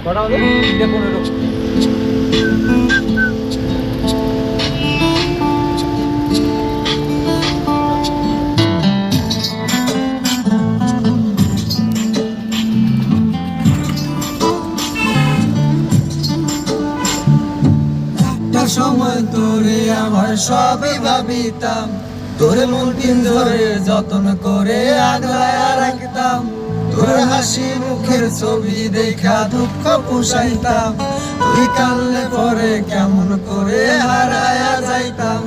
কটা হলো? 3:15। সময় তোরে আমার সবই ভাবিতাম, তোরে মন পিঞ্জরে যতন করে আগলায় রাখতাম। তোর হাসি মুখের ছবি দেখা দুঃখ পুষাইতাম, তুই কানলে পরে কেমন করে হারায়া যাইতাম।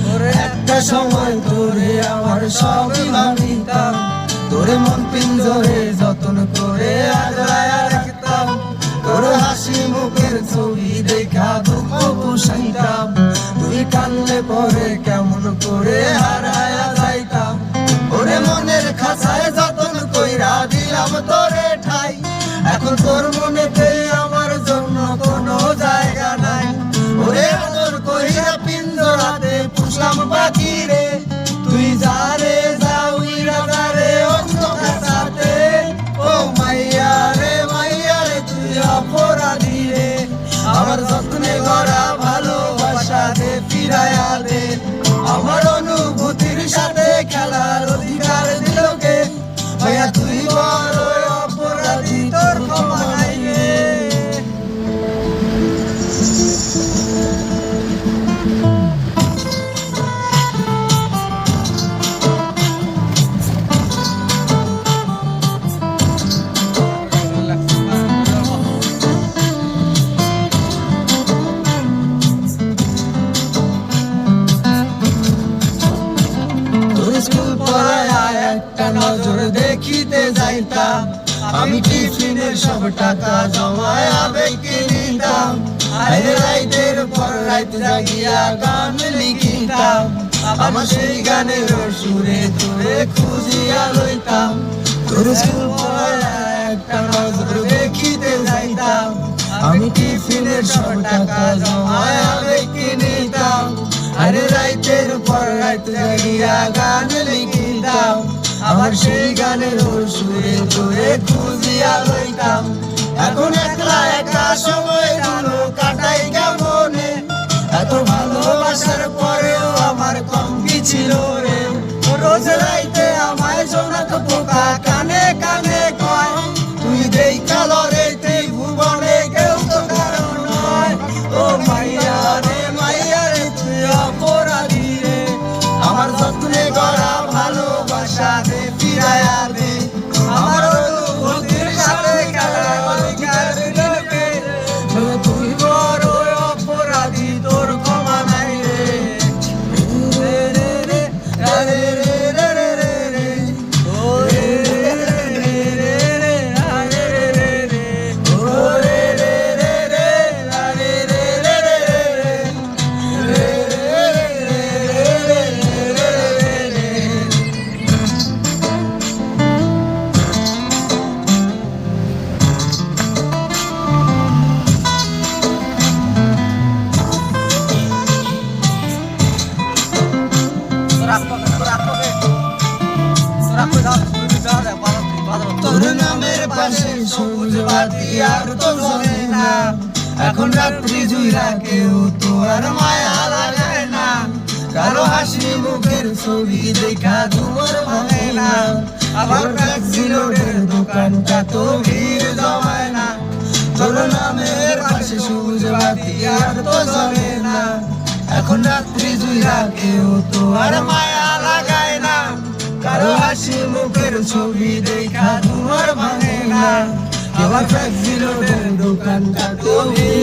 তোরে একটা সময় তোরে আমার সবই ভাবিতাম, তোরে মন পিঞ্জরে যতন করে আগলায় রাখতাম। তোর হাসি মুখের ছবি দেখা দুঃখ পুষাইতাম, তুই কানলে পরে কেমন করে হারায়া যাইতাম। ওরে মনের খাঁচায় যতন কইরা দিলাম তোরে ঠাই, এখন তোর মনেতে আমার জন্য কোনো জায়গা নাই। ওরে আদর কইরা পিঞ্জরাতে পুষলাম পাখি রে, তুই যা রে যা উইরা যা রে অন্য খাঁচাতে। ও মাইয়া রে তুই অপরাধী রে, আমার যত্নে গড়া ভালোবাসা দে ফিরায়া দে। আমার অনুভূতির সাথে খেলার অধিকার দিল কে, ভাইয়া তুই বড় অপরাধী, তোর ক্ষমা নাই রে। স্কুল পড়ায় একটা নজর দেখিতে যাইতাম, আমি টিফিনের সব টাকা জমায় আবেগে নিতাম। আরে রাইতের পর রাইত জাগিয়া গান লিখিতাম, আমার সেই গানের সুরে তোরে খুঁজিয়া লইতাম। তোর স্কুল পড়ায় একটা নজর দেখিতে যাইতাম, আমি টিফিনের সব টাকা জমায় আবেগে নিতাম। আরে রাইতের পর রাইত জাগিয়া গান লিখিতাম, আমার সেই গানের সুরে তোরে খুঁজিয়া লইতাম। এখন একলা একা সময়গুলো কাটাই কেমনে, এত ভালোবাসার পরেও আমার কম কি ছিল রে। রোজ রাইতে আমায় জোনাক পোকা কানে কানে কয়, তুই দেই কালো রে তুই ভুবনে কেউ তো কারণ নয়। ও মাইয়া রে তুই অপরাধী রে, আমার যত্নে গড়া ভালোবাসা দে ফিরায়া দে। আমার অনুভূতির সাথে খেলার অধিকার দিল কে, তুই বড় অপরাধী, তোর ক্ষমা নাই রে। রে রে রে রে রে রে রে রে, ও রে রে রে রে রে রে রে রে, ও রে রে রে রে রে রে রে রে রে। তোর নামের পাশে সবুজ বাতি আর তো জ্বলে না, এখন রাত্রি জুইরা কেউ তো আর মায়া লাগায় না। কারো হাসি মুখের ছবি দেখা তোমার ভাঙে না, আবার ট্যাক্সি রোডের দোকানটা তো ভিড় জমায় না। তোর নামের পাশে সবুজ বাতি আর তো জ্বলে না, এখন রাত্রি জুইরা কেউ তো আর মায়া লাগায় না। কারো হাসি মুখের ছবি দেখা তোমার ভাঙে না, আবার ট্যাক্সি রোডের দোকানটা তো ভিড়